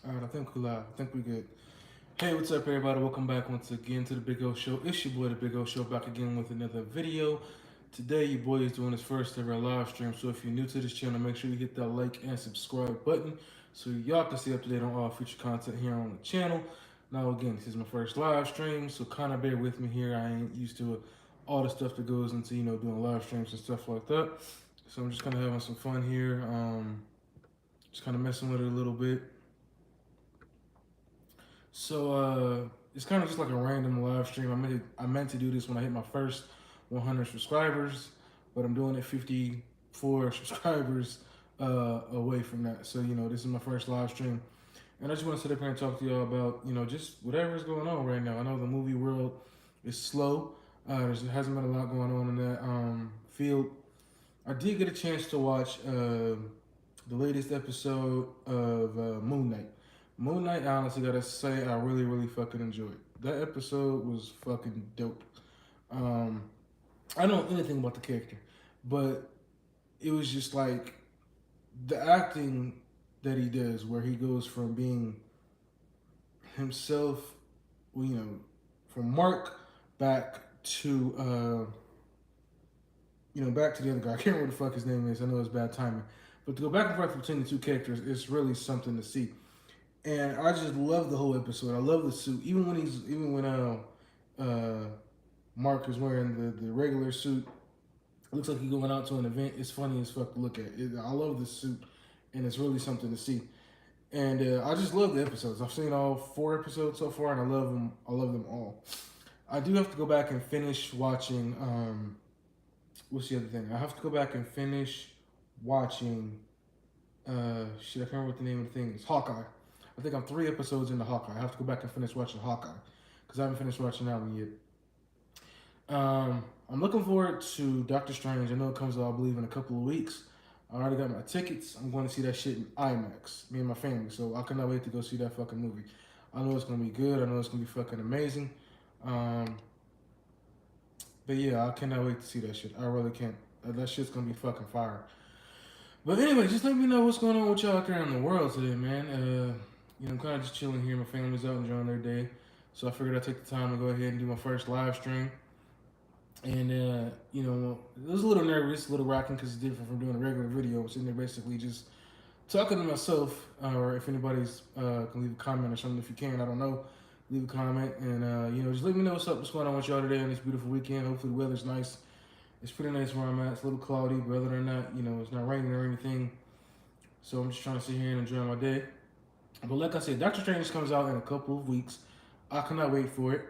Alright, I think we live. I think we good. Hey, what's up, everybody? Welcome back once again to the Big O Show. It's your boy, the Big O Show, back again with another video. Today, your boy is doing his first ever live stream. So if you're new to this channel, make sure you hit that like and subscribe button so y'all can stay up to date on all future content here on the channel. Now, again, this is my first live stream, so kind of bear with me here. I ain't used to all the stuff that goes into doing live streams and stuff like that. So I'm just kind of having some fun here. Just kind of messing with it a little bit. So it's kind of just like a random live stream. I meant to do this when I hit my first 100 subscribers, but I'm doing it 54 subscribers away from that. So this is my first live stream, and I just want to sit up here and talk to y'all about just whatever's going on right now. I know the movie world is slow. There hasn't been a lot going on in that field. I did get a chance to watch the latest episode of Moon Knight. Moon Knight, honestly, gotta say, I really, really fucking enjoyed. That episode was fucking dope. I don't know anything about the character, but it was just like the acting that he does, where he goes from being himself, from Mark back to, back to the other guy. I can't remember what the fuck his name is. I know it's bad timing. But to go back and forth between the two characters, it's really something to see. And I just love the whole episode. I love the suit. Even when Mark is wearing the regular suit, it looks like he's going out to an event. It's funny as fuck to look at. I love the suit, and it's really something to see. And I just love the episodes. I've seen all 4 episodes so far, and I love them. I love them all. I do have to go back and finish watching. What's the other thing? I have to go back and finish watching. I can't remember what the name of the thing is. Hawkeye. I think I'm 3 episodes into Hawkeye. I have to go back and finish watching Hawkeye because I haven't finished watching that one yet. I'm looking forward to Doctor Strange. I know it comes out, I believe, in a couple of weeks. I already got my tickets. I'm going to see that shit in IMAX, me and my family. So I cannot wait to go see that fucking movie. I know it's going to be good. I know it's going to be fucking amazing. But yeah, I cannot wait to see that shit. I really can't. That shit's going to be fucking fire. But anyway, just let me know what's going on with y'all out there in the world today, man. I'm kind of just chilling here. My family's out enjoying their day. So I figured I'd take the time to go ahead and do my first live stream. And, it was a little nervous, a little rocking because it's different from doing a regular video. I'm sitting there basically just talking to myself. Or if anybody's can leave a comment or something, if you can, I don't know. Leave a comment. And, just let me know what's going on with y'all today on this beautiful weekend. Hopefully the weather's nice. It's pretty nice where I'm at. It's a little cloudy, but other than that, it's not raining or anything. So I'm just trying to sit here and enjoy my day. But like I said, Doctor Strange comes out in a couple of weeks. I cannot wait for it.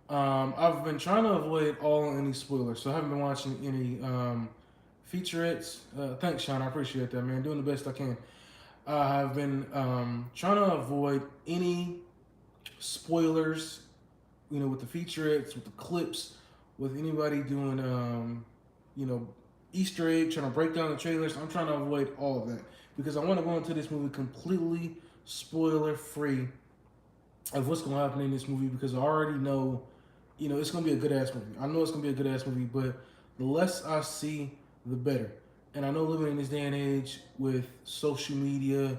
I've been trying to avoid any spoilers, so I haven't been watching any featurettes. Thanks, Sean. I appreciate that, man. Doing the best I can. I have been trying to avoid any spoilers, with the featurettes, with the clips, with anybody doing, Easter egg, trying to break down the trailers. I'm trying to avoid all of that because I want to go into this movie completely spoiler free of what's going to happen in this movie because I already know, it's going to be a good ass movie. I know it's going to be a good ass movie, but the less I see, the better. And I know living in this day and age with social media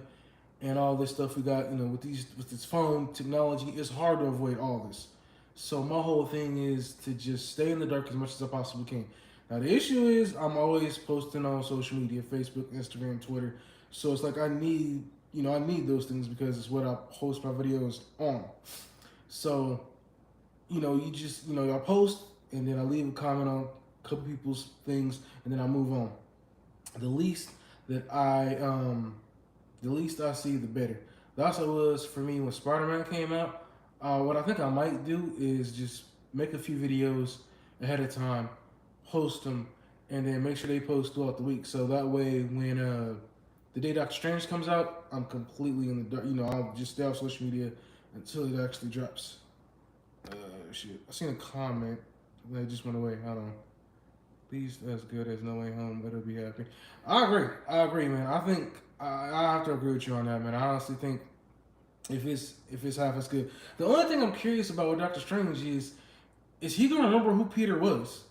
and all this stuff we got, with this phone technology, it's hard to avoid all this. So my whole thing is to just stay in the dark as much as I possibly can. Now the issue is I'm always posting on social media, Facebook, Instagram, Twitter. So it's like I need those things because it's what I post my videos on. So, I post and then I leave a comment on a couple people's things and then I move on. The least I see, the better. That's what it was for me when Spider-Man came out. What I think I might do is just make a few videos ahead of time, post them, and then make sure they post throughout the week. So that way, when the day Doctor Strange comes out, I'm completely in the dark. I'll just stay off social media until it actually drops. Shit. I seen a comment that just went away. Hold on. Please, as good as No Way Home, it'll be happy. I agree, man. I think I have to agree with you on that, man. I honestly think if it's half as good. The only thing I'm curious about with Doctor Strange is he gonna remember who Peter was?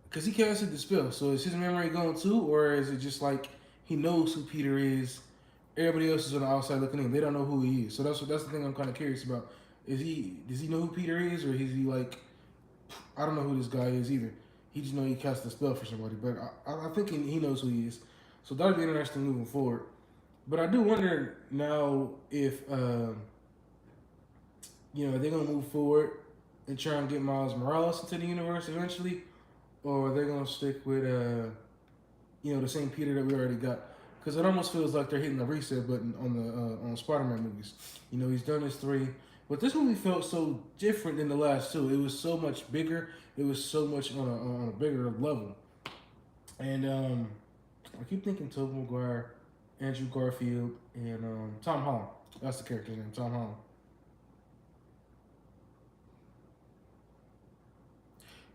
Because he casted the spell. So is his memory going too, or is it just like he knows who Peter is Everybody else is on the outside looking in. They don't know who he is. So that's the thing I'm kind of curious about. Does he know who Peter is, or is he like, I don't know who this guy is either. He just know he cast a spell for somebody, but I think he knows who he is. So that'd be interesting moving forward. But I do wonder now if they're gonna move forward and try and get Miles Morales into the universe eventually, or they're gonna stick with the same Peter that we already got. Because it almost feels like they're hitting the reset button on Spider-Man movies. He's done his 3, but this movie felt so different than the last 2. It was so much bigger. It was so much on a bigger level. And I keep thinking Tobey Maguire, Andrew Garfield, and Tom Holland. That's the character's name, Tom Holland.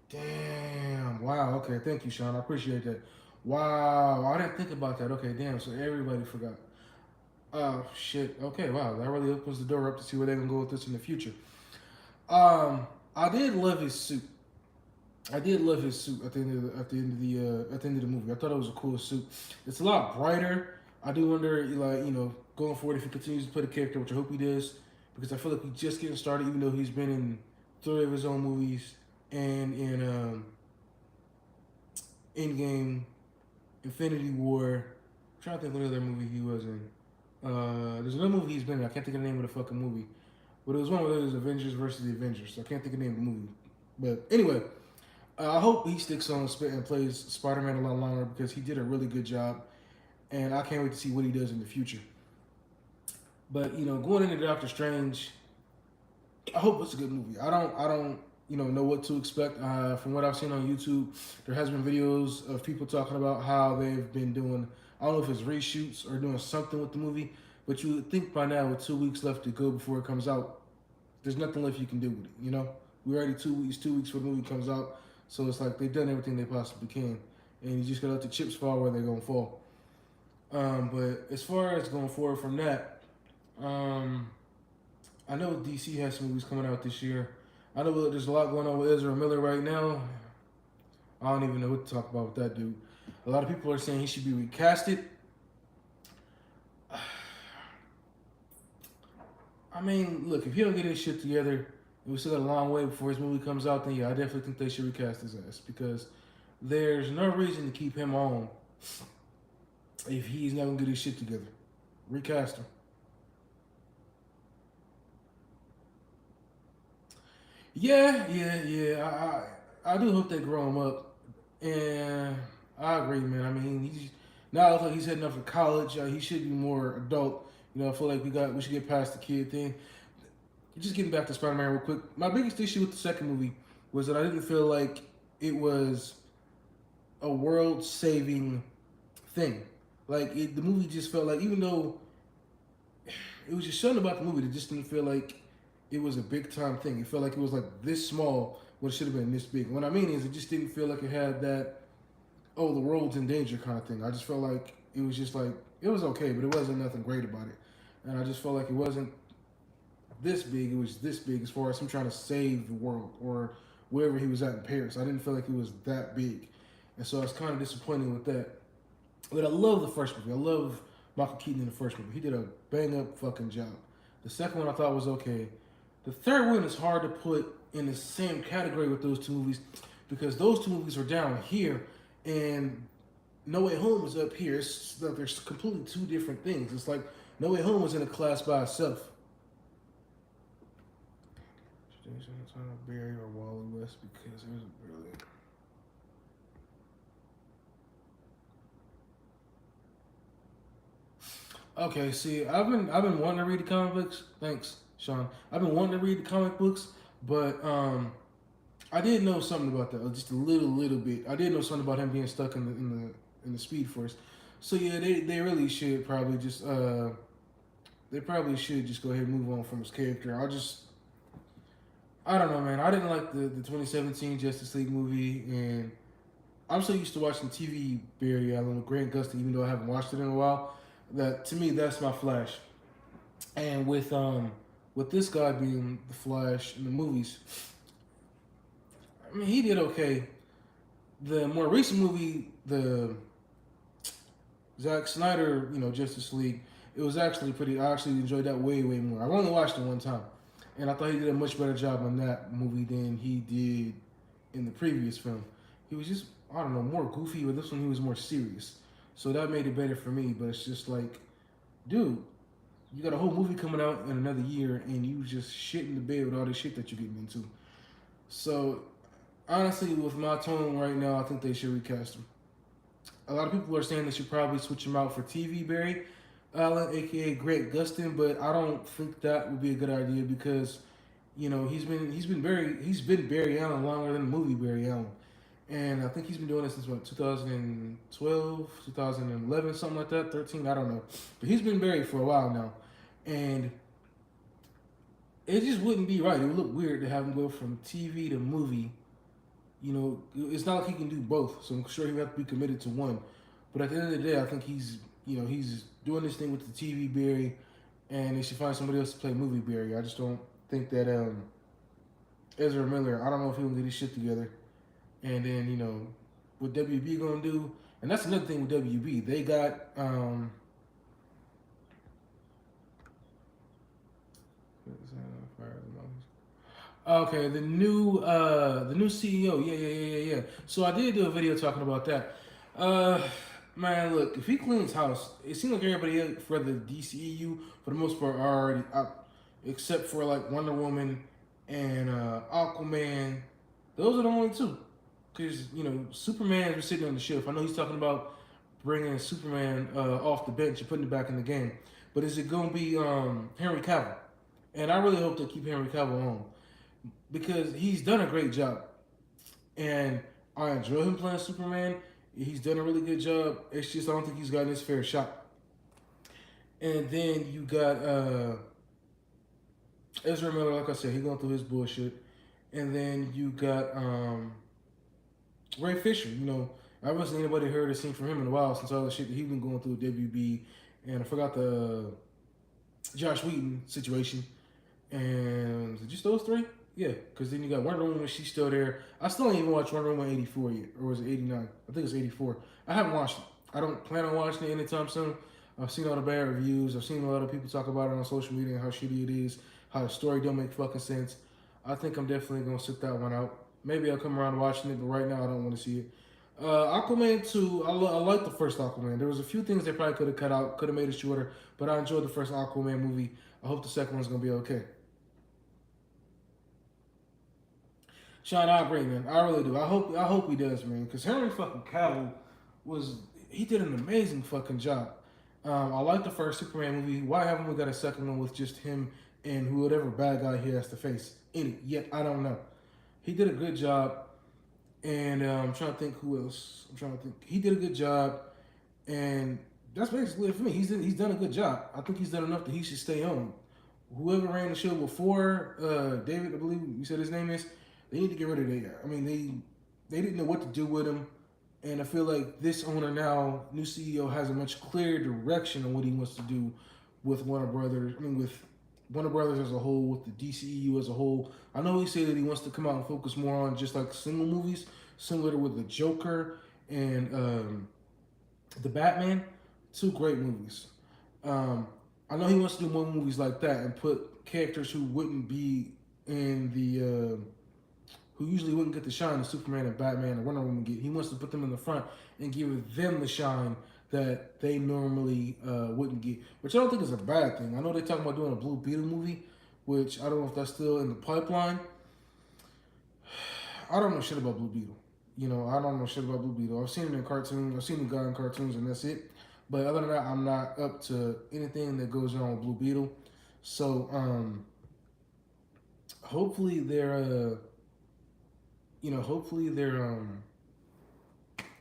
Damn. Wow. Okay. Thank you, Sean. I appreciate that. Wow. I didn't think about that. Okay. Damn. So everybody forgot. Oh shit. Okay. Wow. That really opens the door up to see where they're gonna go with this in the future. I did love his suit. I did love his suit at the end of the movie. I thought it was a cool suit. It's a lot brighter. I do wonder, going forward, if he continues to play the character, which I hope he does, because I feel like he's just getting started, even though he's been in 3 of his own movies and in Endgame, Infinity War. I'm trying to think what other movie he was in. There's another movie he's been in. I can't think of the name of the fucking movie, but it was one of those Avengers versus the Avengers. So I can't think of the name of the movie. But anyway. I hope he sticks on and plays Spider-Man a lot longer because he did a really good job, and I can't wait to see what he does in the future. But going into Doctor Strange, I hope it's a good movie. I don't know what to expect. From what I've seen on YouTube, there has been videos of people talking about how they've been doing. I don't know if it's reshoots or doing something with the movie, but you would think by now, with 2 weeks left to go before it comes out, there's nothing left you can do with it. We're already 2 weeks before the movie comes out. So it's like they've done everything they possibly can. And you just gotta let the chips fall where they're gonna fall. But as far as going forward from that, I know DC has some movies coming out this year. I know there's a lot going on with Ezra Miller right now. I don't even know what to talk about with that dude. A lot of people are saying he should be recasted. I mean, look, if he don't get his shit together, we still got a long way before his movie comes out, then yeah, I definitely think they should recast his ass because there's no reason to keep him on if he's not gonna get his shit together. Recast him. Yeah. I do hope they grow him up, and I agree, man. I mean, he's now it looks like he's heading up for college. He should be more adult. I feel like we should get past the kid thing. Just getting back to Spider-Man real quick. My biggest issue with the second movie was that I didn't feel like it was a world-saving thing. Like the movie just felt like, even though it was just something about the movie that just didn't feel like it was a big-time thing. It felt like it was like this small when it should have been this big. What I mean is, it just didn't feel like it had that, oh, the world's in danger kind of thing. I just felt like it was just like, it was okay, but it wasn't nothing great about it. And I just felt like it wasn't this big. It was this big as far as him trying to save the world or wherever he was at in Paris. I didn't feel like it was that big. And so I was kind of disappointed with that. But I love the first movie. I love Michael Keaton in the first movie. He did a bang-up fucking job. The second one I thought was okay. The third one is hard to put in the same category with those 2 movies because those 2 movies are down here and No Way Home was up here. It's like there's completely 2 different things. It's like No Way Home was in a class by itself. Barry or Wally West because there's a really. Okay, see, I've been wanting to read the comic books. Thanks, Sean. I've been wanting to read the comic books, but I did know something about that, just a little bit. I did know something about him being stuck in the Speed Force. So yeah, they really should probably just go ahead and move on from his character. I don't know, man. I didn't like the 2017 Justice League movie, and I'm so used to watching TV Barry Allen with Grant Gustin, even though I haven't watched it in a while. That to me, that's my Flash. And with this guy being the Flash in the movies, I mean, he did okay. The more recent movie, the Zack Snyder, Justice League, It was actually pretty. I actually enjoyed that way more. I've only watched it one time, and I thought he did a much better job on that movie than he did in the previous film. He was just, I don't know, more goofy. With this one, he was more serious, so that made it better for me. But it's just like, dude, you got a whole movie coming out in another year, and you just shit in the bed with all this shit that you're getting into. So honestly, with my tone right now, I think they should recast him. A lot of people are saying they should probably switch him out for TV Barry Allen, aka Grant Gustin, but I don't think that would be a good idea because he's been Barry Allen longer than the movie Barry Allen, and I think he's been doing this since what 2012, 2011, something like that, 13, I don't know, but he's been Barry for a while now, and it just wouldn't be right. It would look weird to have him go from TV to movie. It's not like he can do both, so I'm sure he would have to be committed to one. But at the end of the day, I think he's doing this thing with the TV Barry, and they should find somebody else to play movie Barry. I just don't think that Ezra Miller. I don't know if he'll get his shit together. And then what WB gonna do? And that's another thing with WB. They got okay, the new CEO. Yeah. So I did do a video talking about that. Man, look, if he cleans house, it seems like everybody else for the DCEU for the most part are already up, except for like Wonder Woman and Aquaman. Those are the only two, because Superman was sitting on the shelf. I know he's talking about bringing Superman off the bench and putting it back in the game, but is it gonna be Henry Cavill? And I really hope they keep Henry Cavill on because he's done a great job, and I enjoy him playing Superman. He's done a really good job. It's just I don't think he's gotten his fair shot. And then you got Ezra Miller, like I said, he going through his bullshit. And then you got Ray Fisher. I haven't seen anybody heard or seen from him in a while since all the shit that he's been going through with WB. And I forgot the Josh Whedon situation. And just those three? Yeah, because then you got Wonder Woman, she's still there. I still ain't even watched Wonder Woman 84 yet. Or was it 89? I think it's 84. I haven't watched it. I don't plan on watching it anytime soon. I've seen all the bad reviews. I've seen a lot of people talk about it on social media and how shitty it is, how the story don't make fucking sense. I think I'm definitely going to sit that one out. Maybe I'll come around to watching it, but right now I don't want to see it. Aquaman 2, I like the first Aquaman. There was a few things they probably could have cut out, could have made it shorter, but I enjoyed the first Aquaman movie. I hope the second one's going to be okay. Sean, I agree, man. I really do. I hope he does, man. Because Henry fucking Cavill he did an amazing fucking job. I like the first Superman movie. Why haven't we got a second one with just him and whatever bad guy he has to face in it? Yet I don't know. He did a good job, and I'm trying to think who else. He did a good job, and that's basically it for me. He's done a good job. I think he's done enough that he should stay on. Whoever ran the show before, David, I believe you said his name is. They need to get rid of that guy. I mean, they didn't know what to do with him, and I feel like this owner now, new CEO, has a much clearer direction on what he wants to do with Warner Brothers. I mean, with Warner Brothers as a whole, with the DCEU as a whole. I know he said that he wants to come out and focus more on just like single movies, similar to with the Joker and the Batman. Two great movies. I know he wants to do more movies like that and put characters who wouldn't be in the who usually wouldn't get the shine that Superman and Batman and Wonder Woman get. He wants to put them in the front and give them the shine that they normally wouldn't get, which I don't think is a bad thing. I know they're talking about doing a Blue Beetle movie, which I don't know if that's still in the pipeline. I don't know shit about Blue Beetle. I don't know shit about Blue Beetle. I've seen him in cartoons. I've seen the guy in cartoons, and that's it. But other than that, I'm not up to anything that goes on with Blue Beetle. So hopefully they're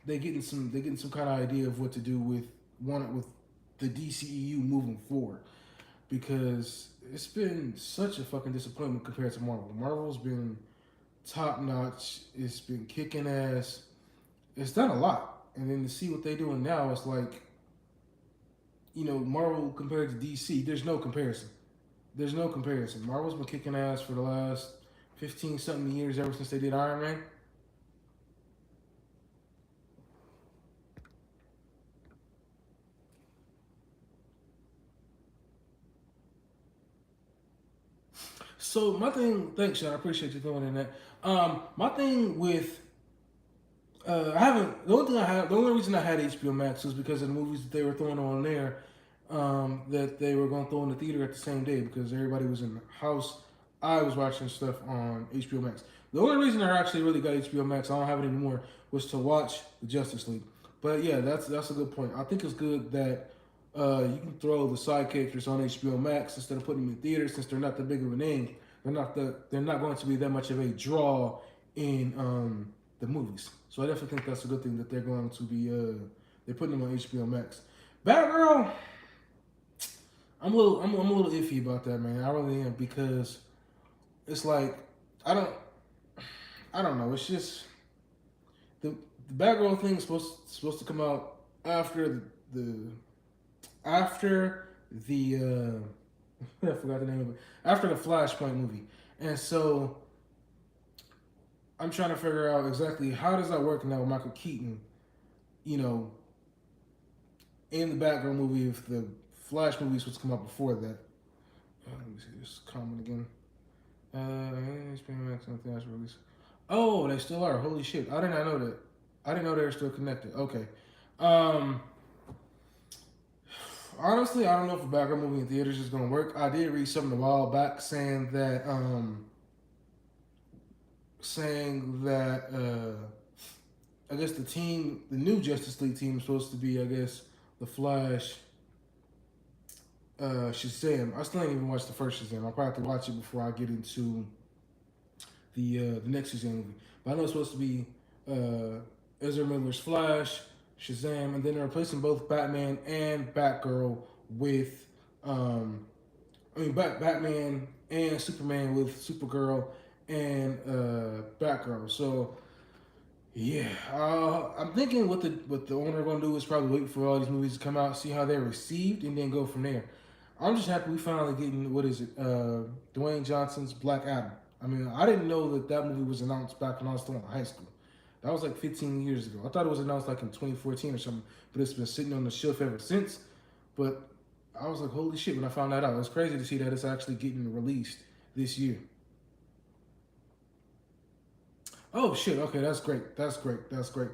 they getting some kind of idea of what to do with the DCEU moving forward, because it's been such a fucking disappointment compared to Marvel. Marvel's been top notch. It's been kicking ass. It's done a lot, and then to see what they're doing now, it's like, Marvel compared to DC, there's no comparison. There's no comparison. Marvel's been kicking ass for the last 15 something years, ever since they did Iron Man. So my thing, thanks, Sean. I appreciate you throwing in that. My thing with I haven't. The only reason I had HBO Max was because of the movies that they were throwing on there. That they were going to throw in the theater at the same day because everybody was in the house. I was watching stuff on HBO Max. The only reason I actually really got HBO Max, I don't have it anymore, was to watch the Justice League. But yeah, that's a good point. I think it's good that you can throw the side characters on HBO Max instead of putting them in theaters since they're not that big of a name. They're not going to be that much of a draw in the movies. So I definitely think that's a good thing that they're going to be they're putting them on HBO Max. Batgirl, I'm a little iffy about that, man. I really am because it's like I don't I don't know. It's just the Batgirl thing is supposed to come out after the after the I forgot the name of it, after the Flashpoint movie, and so I'm trying to figure out exactly how does that work now with Michael Keaton, you know, in the Batgirl movie if the Flash movie is supposed to come out before that. Let me see this comment again. HBO Max and Flash release. Oh, they still are. Holy shit! I did not know that. I didn't know they were still connected. Okay. Um, Honestly, I don't know if a Batgirl movie in theaters is gonna work. I did read something a while back saying that I guess the new Justice League team is supposed to be, I guess, the Flash, Shazam. I still ain't even watched the first Shazam. I'll probably have to watch it before I get into the next Shazam movie. But I know it's supposed to be Ezra Miller's Flash, Shazam, and then they're replacing both Batman and Batgirl with Batman and Superman with Supergirl and Batgirl. So yeah, I'm thinking what the owner gonna do is probably wait for all these movies to come out, see how they're received, and then go from there. I'm just happy we finally getting what is it, Dwayne Johnson's Black Adam. I mean, I didn't know that movie was announced back when I was still in high school. That was like 15 years ago. I thought it was announced like in 2014 or something, but it's been sitting on the shelf ever since. But I was like, holy shit, when I found that out. It's crazy to see that it's actually getting released this year. Oh shit, okay, that's great. That's great. That's great.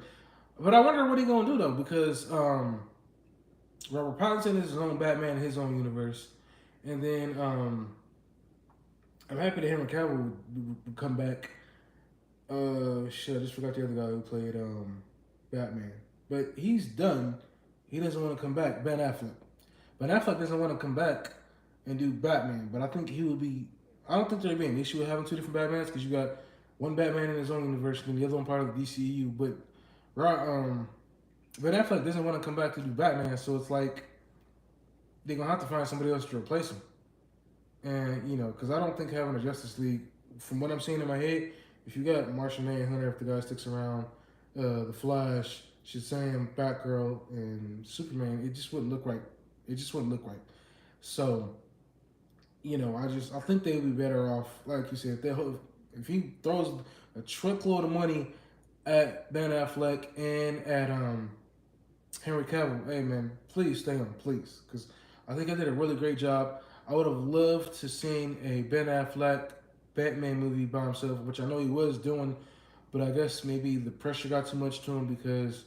But I wonder what he gonna do though, because Robert Pattinson is his own Batman in his own universe. And then I'm happy that Henry Cavill would come back. Shit, I just forgot the other guy who played Batman. But he's done. He doesn't want to come back. Ben Affleck. Ben Affleck doesn't want to come back and do Batman. But I think he would be. I don't think there'd be an issue with having two different Batmans because you got one Batman in his own universe and the other one part of the DCEU. But Ben Affleck doesn't want to come back to do Batman, so it's like they're gonna have to find somebody else to replace him. And because I don't think having a Justice League, from what I'm seeing in my head, if you got Martian Manhunter, if the guy sticks around, the Flash, Shazam, Batgirl, and Superman, it just wouldn't look right. It just wouldn't look right. So, I think they would be better off, like you said, if he throws a truckload of money at Ben Affleck and at Henry Cavill, hey man, please stay on, please, because I think I did a really great job. I would have loved to seen a Ben Affleck Batman movie by himself, which I know he was doing, but I guess maybe the pressure got too much to him because,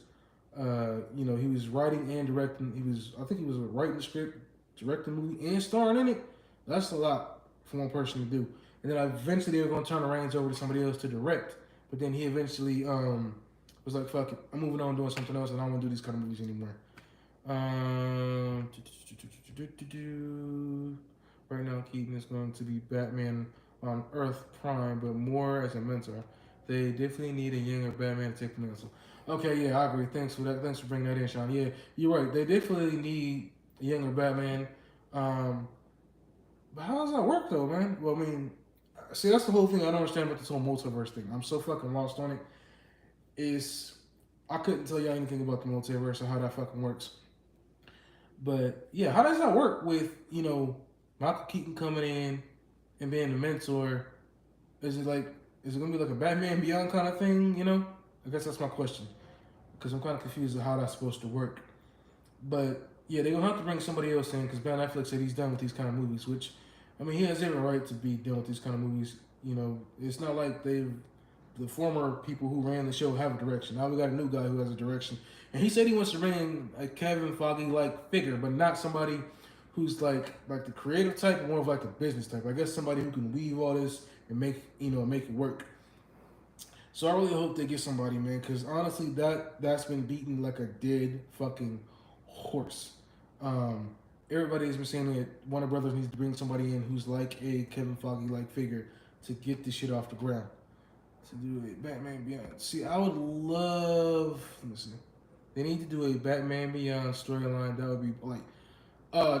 he was writing and directing. I think he was writing the script, directing the movie, and starring in it. That's a lot for one person to do. And then eventually they were going to turn the reins over to somebody else to direct, but then he eventually was like, fuck it, I'm moving on doing something else, and I don't want to do these kind of movies anymore. Right now, Keaton is going to be Batman on Earth Prime, but more as a mentor. They definitely need a younger Batman to take the mantle. Okay, yeah, I agree. Thanks for that. Thanks for bringing that in, Sean. Yeah, you're right. They definitely need a younger Batman. But how does that work, though, man? Well, I mean, see, that's the whole thing I don't understand about this whole multiverse thing. I'm so fucking lost on it. I couldn't tell you anything about the multiverse or how that fucking works. But yeah, how does that work with Michael Keaton coming in and being the mentor? Is it gonna be like a Batman Beyond kind of thing? I guess that's my question because I'm kind of confused with how that's supposed to work. But yeah, they're gonna have to bring somebody else in because Ben Affleck said he's done with these kind of movies, which I mean, he has every right to be done with these kind of movies. You know, it's not like the former people who ran the show have a direction. Now we got a new guy who has a direction, and he said he wants to bring a Kevin Feige like figure, but not somebody who's like the creative type, but more of like the business type. I guess somebody who can weave all this and make it work. So I really hope they get somebody, man, because honestly, that's been beaten like a dead fucking horse. Um, Everybody's been saying that Warner Brothers needs to bring somebody in who's like a Kevin Feige like figure to get this shit off the ground. To do a Batman Beyond. See, I would love. Let me see. They need to do a Batman Beyond storyline. That would be like,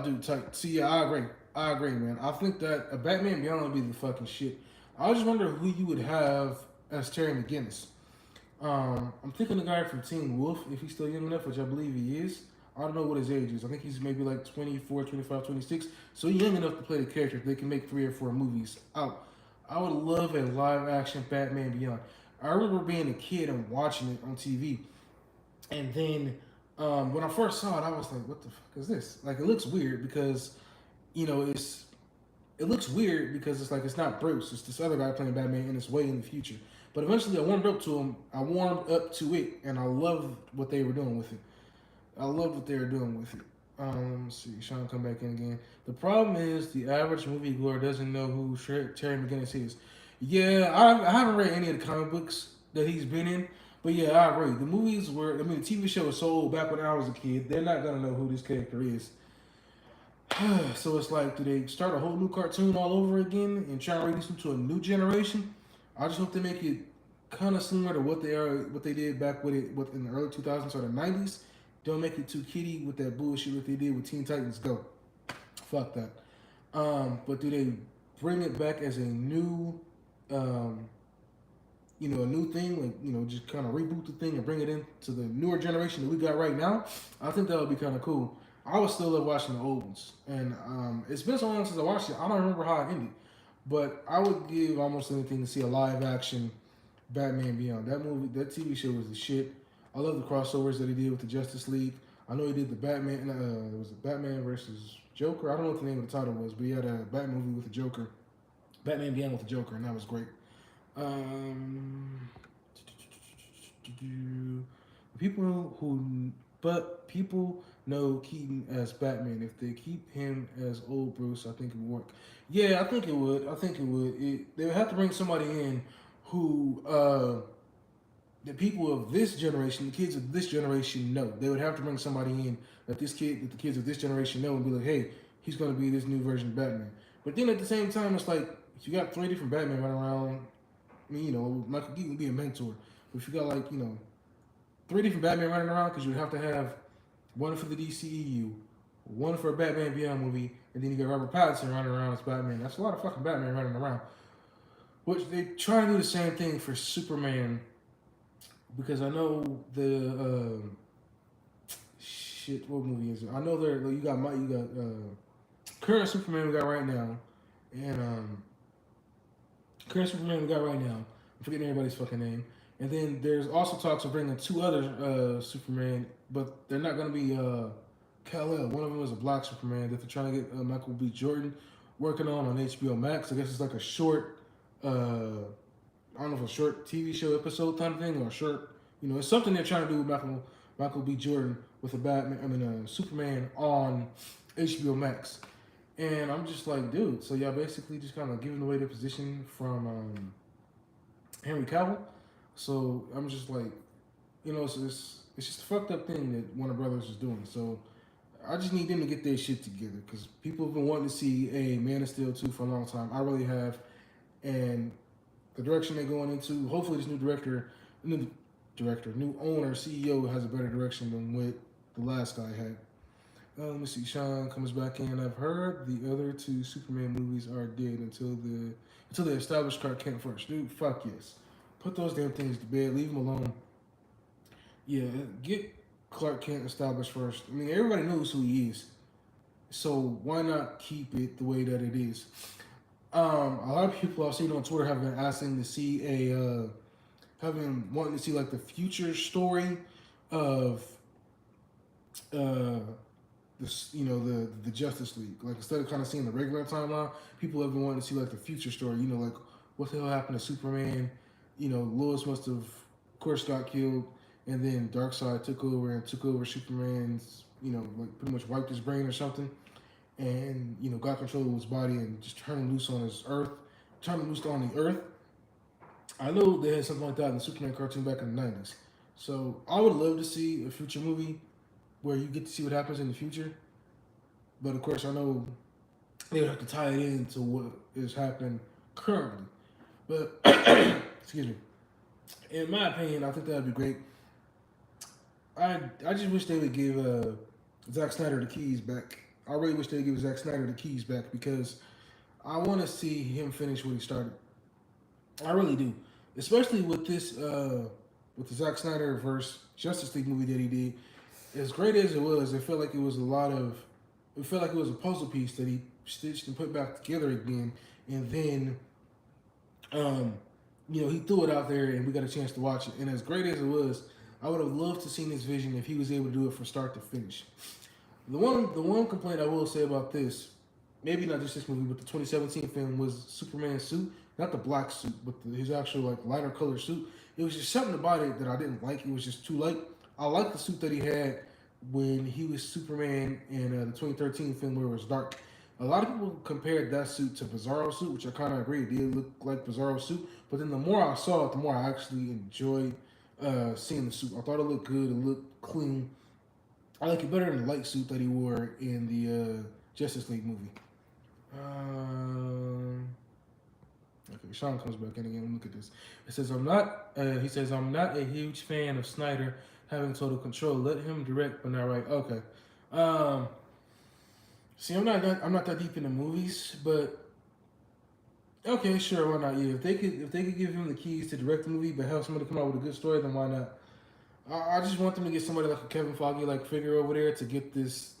dude, tight. See, yeah, I agree. I agree, man. I think that a Batman Beyond would be the fucking shit. I just wonder who you would have as Terry McGinnis. I'm thinking the guy from Teen Wolf, if he's still young enough, which I believe he is. I don't know what his age is. I think he's maybe like 24, 25, 26. So young enough to play the character. They can make 3 or 4 movies out. I would love a live action Batman Beyond. I remember being a kid and watching it on TV. And then when I first saw it, I was like, what the fuck is this? Like, it looks weird because, it looks weird because it's like it's not Bruce. It's this other guy playing Batman and it's way in the future. But eventually I warmed up to him. I warmed up to it. And I loved what they were doing with it. I loved what they were doing with it. Let's see, Sean come back in again. The problem is the average moviegoer doesn't know who Terry McGinnis is. Yeah, I haven't read any of the comic books that he's been in, but yeah, I agree. The movies were, I mean, the TV show was so old back when I was a kid. They're not gonna know who this character is. So it's like, do they start a whole new cartoon all over again and try to release them to a new generation? I just hope they make it kind of similar to what they did back with it in the early 2000s or the 90s. Don't make it too kiddie with that bullshit that they did with Teen Titans Go. Fuck that. But do they bring it back as a new, a new thing? Like, just kind of reboot the thing and bring it into the newer generation that we got right now? I think that would be kind of cool. I would still love watching the old ones. And it's been so long since I watched it, I don't remember how it ended. But I would give almost anything to see a live action Batman Beyond. That movie, that TV show was the shit. I love the crossovers that he did with the Justice League. I know he did the Batman. It was Batman versus Joker. I don't know what the name of the title was, but he had a Batman movie with the Joker, Batman Beyond with the Joker, and that was great. People know Keaton as Batman. If they keep him as old Bruce, I think it would work. Yeah, I think it would. They would have to bring somebody in who. The people of this generation, the kids of this generation know. They would have to bring somebody in that the kids of this generation know and be like, hey, he's going to be this new version of Batman. But then at the same time, it's like, if you got 3 different Batman running around, I mean, Michael Keaton would be a mentor. But if you got 3 different Batman running around, because you would have to have one for the DCEU, one for a Batman Beyond movie, and then you got Robert Pattinson running around as Batman. That's a lot of fucking Batman running around. Which they try to do the same thing for Superman. Because I know the what movie is it? I know you got current Superman we got right now, and current Superman we got right now. I'm forgetting everybody's fucking name. And then there's also talks of bringing 2 other Superman, but they're not gonna be Kal-El. One of them is a black Superman that they're trying to get Michael B. Jordan working on HBO Max. I guess it's like a short. I don't know if a short TV show episode kind of thing or a short, it's something they're trying to do with Michael B. Jordan with Superman on HBO Max. And I'm just like, dude, so y'all basically just kind of giving away the position from Henry Cavill. So I'm just like, it's just a fucked up thing that Warner Brothers is doing. So I just need them to get their shit together because people have been wanting to see a Man of Steel 2 for a long time. I really have. And the direction they're going into, hopefully this new owner, CEO has a better direction than what the last guy had. Let me see, Sean comes back in. I've heard the other 2 Superman movies are dead until they establish Clark Kent first. Dude, fuck yes. Put those damn things to bed. Leave them alone. Yeah, get Clark Kent established first. I mean, everybody knows who he is. So why not keep it the way that it is? A lot of people I've seen on Twitter have been asking to see wanting to see like the future story of the Justice League. Like instead of kind of seeing the regular timeline, people have been wanting to see like the future story. Like what the hell happened to Superman? Lois must have, of course, got killed, and then Darkseid took over and took over Superman's. Like pretty much wiped his brain or something, and got control of his body and just turned him loose on his Earth, turned him loose on the Earth. I know they had something like that in the Superman cartoon back in the '90s. So I would love to see a future movie where you get to see what happens in the future. But of course, I know they would have to tie it into what is happening currently. But excuse me. In my opinion, I think that would be great. I just wish they would give Zack Snyder the keys back. I really wish they'd give Zack Snyder the keys back because I want to see him finish what he started. I really do, especially with this with the Zack Snyder versus Justice League movie that he did. As great as it was, it felt like it was a lot of. It felt like it was a puzzle piece that he stitched and put back together again, and then, he threw it out there, and we got a chance to watch it. And as great as it was, I would have loved to seen this vision if he was able to do it from start to finish. The one complaint I will say about this, maybe not just this movie, but the 2017 film was Superman's suit, not the black suit, but his actual like lighter color suit. It was just something about it that I didn't like. It was just too light. I liked the suit that he had when he was Superman in the 2013 film where it was dark. A lot of people compared that suit to Bizarro's suit, which I kind of agree. It did look like Bizarro's suit. But then the more I saw it, the more I actually enjoyed seeing the suit. I thought it looked good. It looked clean. I like it better than the light suit that he wore in the Justice League movie. Okay, Sean comes back in again. Look at this. It says I'm not. He says I'm not a huge fan of Snyder having total control. Let him direct, but not right. Okay. See, I'm not that deep into movies, but okay, sure, why not? Yeah, if they could give him the keys to direct the movie, but have somebody come out with a good story, then why not? I just want them to get somebody like a Kevin Feige like figure over there to get this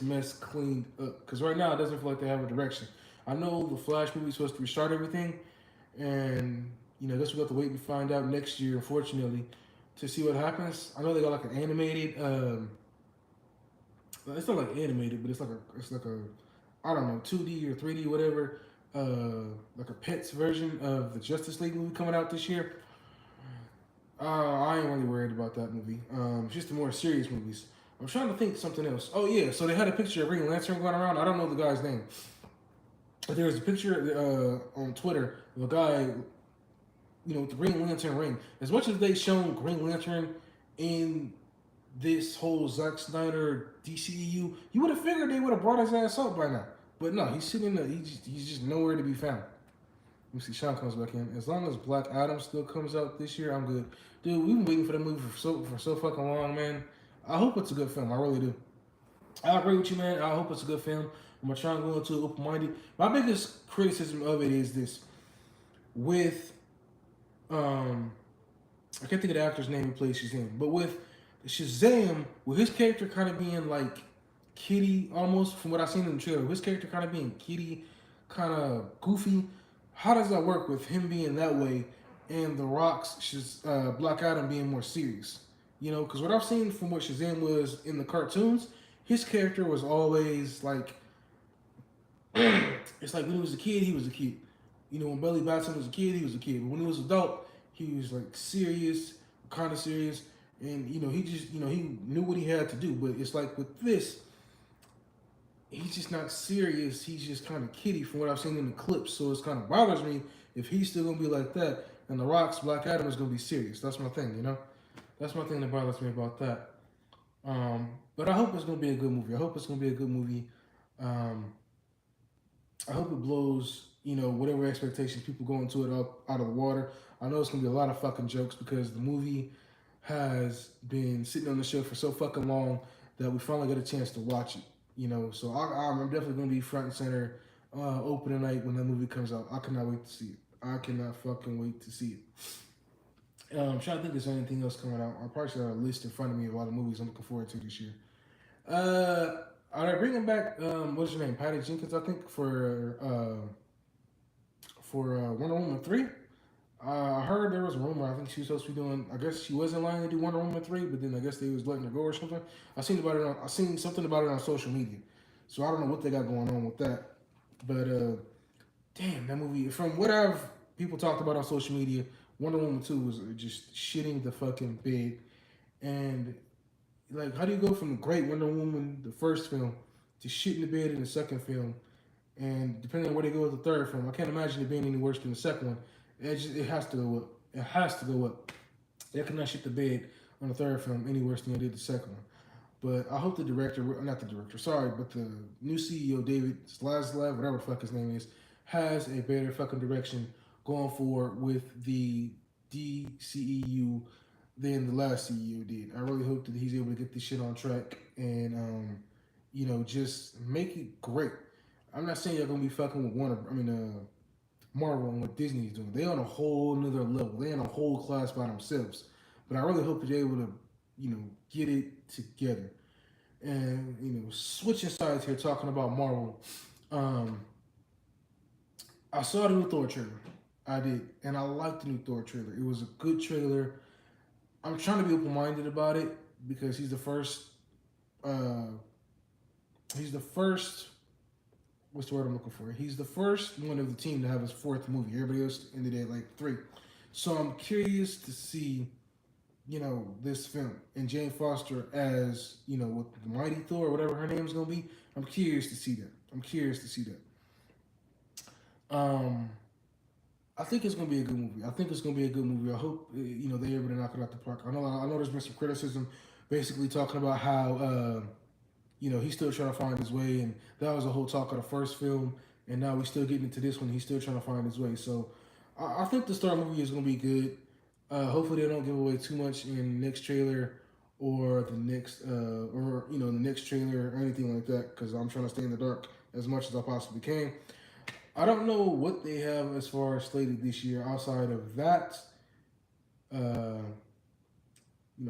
mess cleaned up. Because right now it doesn't feel like they have a direction. I know the Flash movie is supposed to restart everything, and I guess we have to wait and find out next year, unfortunately, to see what happens. I know they got like an animated. It's not like animated, but it's like a I don't know 2D or 3D whatever. Like a pets version of the Justice League movie coming out this year. I ain't really worried about that movie. Just the more serious movies. I'm trying to think something else. Oh yeah, so they had a picture of Green Lantern going around. I don't know the guy's name, but there was a picture on Twitter of a guy, with the Green Lantern ring. As much as they shown Green Lantern in this whole Zack Snyder DCEU, you would have figured they would have brought his ass up by now. But no, he's sitting there. He's just nowhere to be found. Let me see. Sean comes back in. As long as Black Adam still comes out this year, I'm good. Dude, we've been waiting for that movie for so fucking long, man. I hope it's a good film. I really do. I agree with you, man. I hope it's a good film. I'm gonna try and go into it open-minded. My biggest criticism of it is this: with I can't think of the actor's name who plays Shazam, but with Shazam, with his character kind of being like kitty almost, from what I've seen in the trailer, his character kind of being kitty, kind of goofy. How does that work with him being that way and The Rock's Black Adam being more serious? Because what I've seen from what Shazam was in the cartoons, his character was always like, it's like when he was a kid, he was a kid. When Billy Batson was a kid, he was a kid. But when he was adult, he was like serious, kind of serious, and he just he knew what he had to do. But it's like with this, he's just not serious. He's just kind of kiddie from what I've seen in the clips. So it's kind of bothers me if he's still gonna be like that, and The Rock's Black Adam is gonna be serious. That's my thing, That's my thing that bothers me about that. But I hope it's gonna be a good movie. I hope it's gonna be a good movie. I hope it blows, whatever expectations people go into it out of the water. I know it's gonna be a lot of fucking jokes because the movie has been sitting on the shelf for so fucking long that we finally got a chance to watch it. So I'm definitely gonna be front and center opening night when that movie comes out. I cannot wait to see it. I cannot fucking wait to see it. I'm trying to think if there's anything else coming out. I probably should have a list in front of me of a lot of movies I'm looking forward to this year. Are they bringing back what's your name, Patty Jenkins? I think for Wonder Woman 3. I heard there was a rumor. I think she was supposed to be doing. I guess she wasn't lying to do Wonder Woman 3, but then I guess they was letting her go or something. I seen something about it on social media, so I don't know what they got going on with that. But damn, that movie. From what I've people talked about on social media, Wonder Woman 2 was just shitting the fucking bed. And like, how do you go from the great Wonder Woman, the first film, to shit in the bed in the second film? And depending on where they go with the third film, I can't imagine it being any worse than the second one. It has to go up. It has to go up. They cannot shit the bed on the third film any worse than they did the second one. But I hope the director, not the director, sorry, but the new CEO, David Zaslav, whatever the fuck his name is, has a better fucking direction going forward with the DCEU than the last CEO did. I really hope that he's able to get this shit on track and, just make it great. I'm not saying you're gonna be fucking with Marvel and what Disney's doing. They on a whole another level. They in a whole class by themselves. But I really hope that they're able to, get it together. And switching sides here, talking about Marvel. Um, I saw the new Thor trailer. I did, and I liked the new Thor trailer. It was a good trailer. I'm trying to be open minded about it because he's the first. Uh, he's the first. What's the word I'm looking for? He's the first one of the team to have his fourth movie. Everybody else ended at like three. So I'm curious to see, this film and Jane Foster as, with the Mighty Thor, whatever her name's gonna be. I'm curious to see that. I'm curious to see that. I think it's gonna be a good movie. I think it's gonna be a good movie. I hope they're able to knock it out the park. I know there's been some criticism, basically talking about how he's still trying to find his way, and that was a whole talk of the first film, and now we're still getting into this one. He's still trying to find his way. So I think the Star movie is gonna be good. Hopefully they don't give away too much in the next trailer or the next the next trailer or anything like that, because I'm trying to stay in the dark as much as I possibly can. I don't know what they have as far as slated this year outside of that. Uh,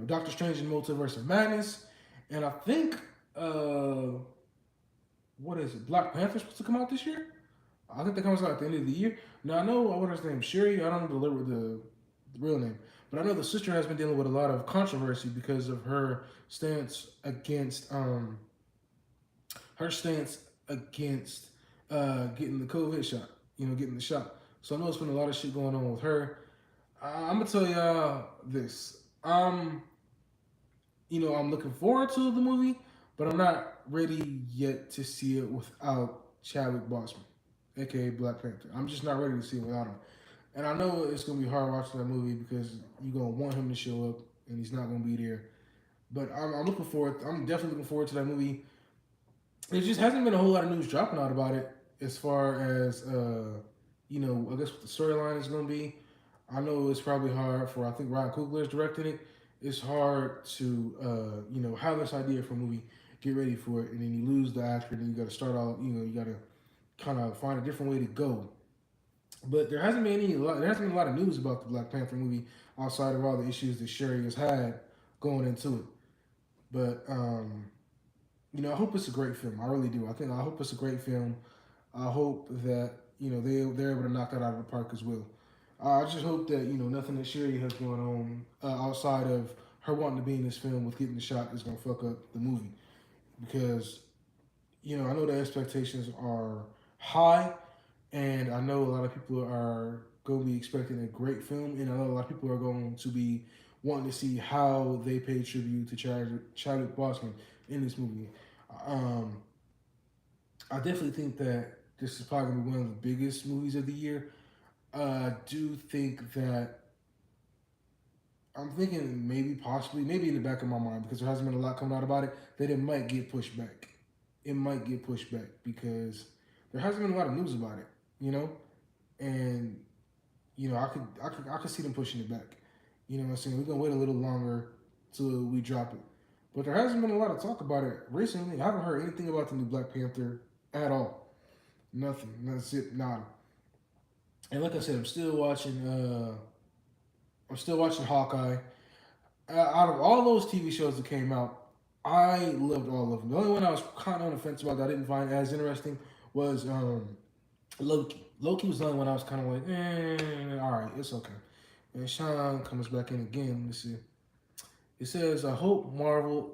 Doctor Strange and Multiverse of Madness, and I think what is it? Black Panther's supposed to come out this year. I think that comes out at the end of the year. Now I know what her name, Sherry. I don't know the real name, but I know the sister has been dealing with a lot of controversy because of her stance against getting the COVID shot. Getting the shot. So I know it's been a lot of shit going on with her. I'm gonna tell y'all this. I'm looking forward to the movie, but I'm not ready yet to see it without Chadwick Boseman, aka Black Panther. I'm just not ready to see it without him. And I know it's gonna be hard watching that movie because you're gonna want him to show up, and he's not gonna be there. But I'm looking forward. I'm definitely looking forward to that movie. There just hasn't been a whole lot of news dropping out about it as far as I guess what the storyline is gonna be. I know it's probably hard for I think Ryan Coogler is directing it. It's hard to have this idea for a movie, get ready for it, and then you lose the actor, and then you got to start all you got to kind of find a different way to go. But there hasn't been there hasn't been a lot of news about the Black Panther movie outside of all the issues that Sherry has had going into it. But I hope it's a great film. I really do. I hope it's a great film. I hope that they're able to knock that out of the park as well. I just hope that nothing that Sherry has going on outside of her wanting to be in this film with getting the shot is gonna fuck up the movie because I know the expectations are high, and I know a lot of people are going to be expecting a great film, and I know a lot of people are going to be wanting to see how they pay tribute to Chadwick Boseman in this movie. Um, I definitely think that this is probably going to be one of the biggest movies of the year. I do think that I'm thinking maybe possibly maybe in the back of my mind because there hasn't been a lot coming out about it that it might get pushed back. It might get pushed back because there hasn't been a lot of news about it, and I could see them pushing it back. What I'm saying? We're gonna wait a little longer till we drop it. But there hasn't been a lot of talk about it recently. I haven't heard anything about the new Black Panther at all. Nothing. That's it. Nada. And like I said, I'm still watching Hawkeye. Out of all those TV shows that came out, I loved all of them. The only one I was kind of on the fence about that I didn't find as interesting was Loki. Loki was the only one I was kind of like, all right, it's okay. And Sean comes back in again. Let me see. It says, I hope Marvel's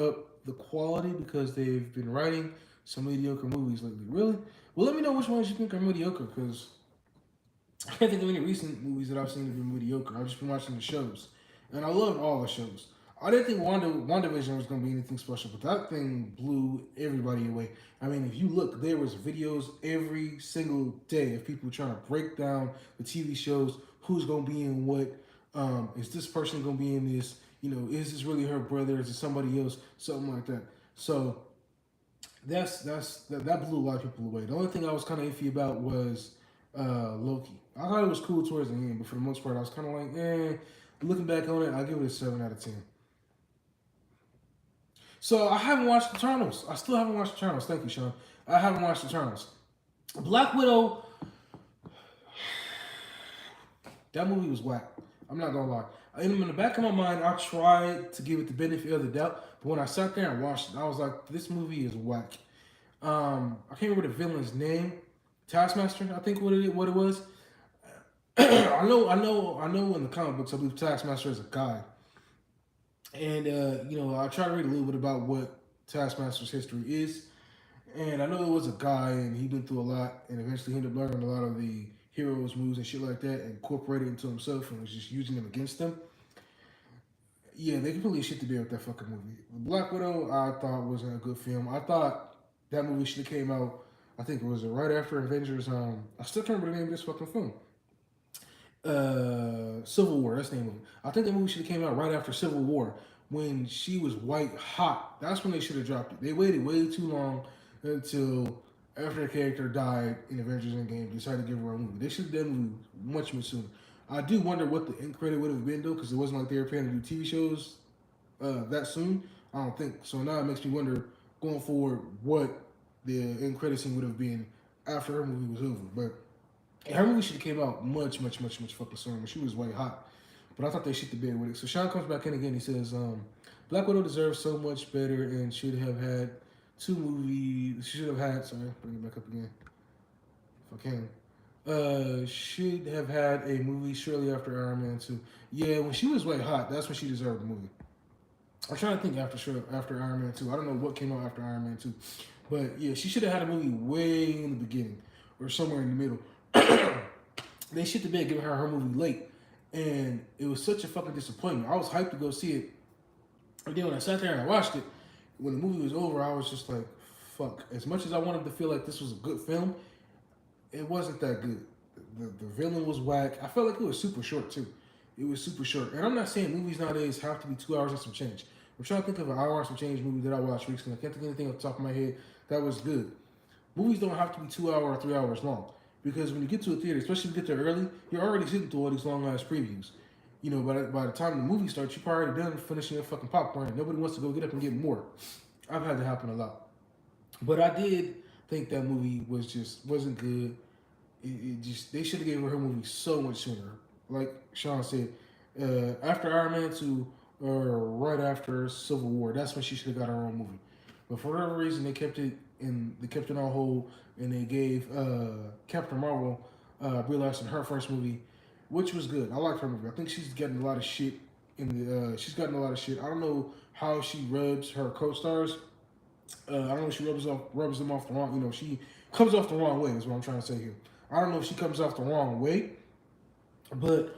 up the quality because they've been writing some mediocre movies lately. Really? Well, let me know which ones you think are mediocre because I can't think of any recent movies that I've seen that have been mediocre. I've just been watching the shows. And I love all the shows. I didn't think WandaVision was going to be anything special, but that thing blew everybody away. I mean, if you look, there was videos every single day of people trying to break down the TV shows, who's going to be in what, is this person going to be in this, is this really her brother, is it somebody else, something like that. So that blew a lot of people away. The only thing I was kind of iffy about was Loki. I thought it was cool towards the end, but for the most part, I was kind of like, eh. Looking back on it, I give it a 7 out of 10. So I haven't watched Eternals. I still haven't watched Eternals. Thank you, Sean. I haven't watched Eternals. Black Widow. That movie was whack. I'm not gonna lie. In the back of my mind, I tried to give it the benefit of the doubt, but when I sat there and watched it, I was like, this movie is whack. I can't remember the villain's name. Taskmaster, I think what it was. I know. In the comic books, I believe Taskmaster is a guy, and I try to read a little bit about what Taskmaster's history is, and I know it was a guy, and he went through a lot, and eventually he ended up learning a lot of the heroes' moves and shit like that, and incorporated it into himself, and was just using them against them. Yeah, they completely shit the bed with that fucking movie. Black Widow, I thought wasn't a good film. I thought that movie should have came out. I think it was right after Avengers. I still can't remember the name of this fucking film. Civil War. That's the name of it. I think that movie should have came out right after Civil War when she was white hot. That's when they should have dropped it. They waited way too long until after the character died in Avengers Endgame. They decided to give her a movie. They should have done the movie much sooner. I do wonder what the end credit would have been though, because it wasn't like they were planning to do TV shows that soon. I don't think so. Now it makes me wonder going forward what the end credit scene would have been after her movie was over. But her movie should have came out much fucking sooner when she was white hot. But I thought they shit the bed with it. So Sean comes back in again. He says, Black Widow deserves so much better and should have had two movies. She should have had. Sorry, bring it back up again if I can. Should have had a movie shortly after Iron Man 2. Yeah, when she was white hot, that's when she deserved a movie. I'm trying to think after Iron Man 2. I don't know what came out after Iron Man 2. But yeah, she should have had a movie way in the beginning or somewhere in the middle. They shit the bed giving her movie late. And it was such a fucking disappointment. I was hyped to go see it. And then when I sat there and I watched it, when the movie was over, I was just like, fuck. As much as I wanted to feel like this was a good film, it wasn't that good. The villain was whack. I felt like it was super short too. It was super short. And I'm not saying movies nowadays have to be 2 hours and some change. I'm trying to think of an hour and some change movie that I watched recently. I can't think of anything off the top of my head that was good. Movies don't have to be 2 hours or 3 hours long. Because when you get to a theater, especially if you get there early, you're already sitting through all these long ass previews. By the time the movie starts, you're already done finishing your fucking popcorn. And nobody wants to go get up and get more. I've had that happen a lot. But I did think that movie wasn't good. It just they should have given her movie so much sooner. Like Sean said, after Iron Man 2 or right after Civil War, that's when she should have got her own movie. But for whatever reason, they kept it on hold, and they gave Captain Marvel Brie Larson her first movie, which was good. I liked her movie. I think she's getting a lot of shit she's gotten a lot of shit. I don't know how she rubs her co-stars. I don't know if she rubs them off the wrong. She comes off the wrong way. Is what I'm trying to say here. I don't know if she comes off the wrong way, but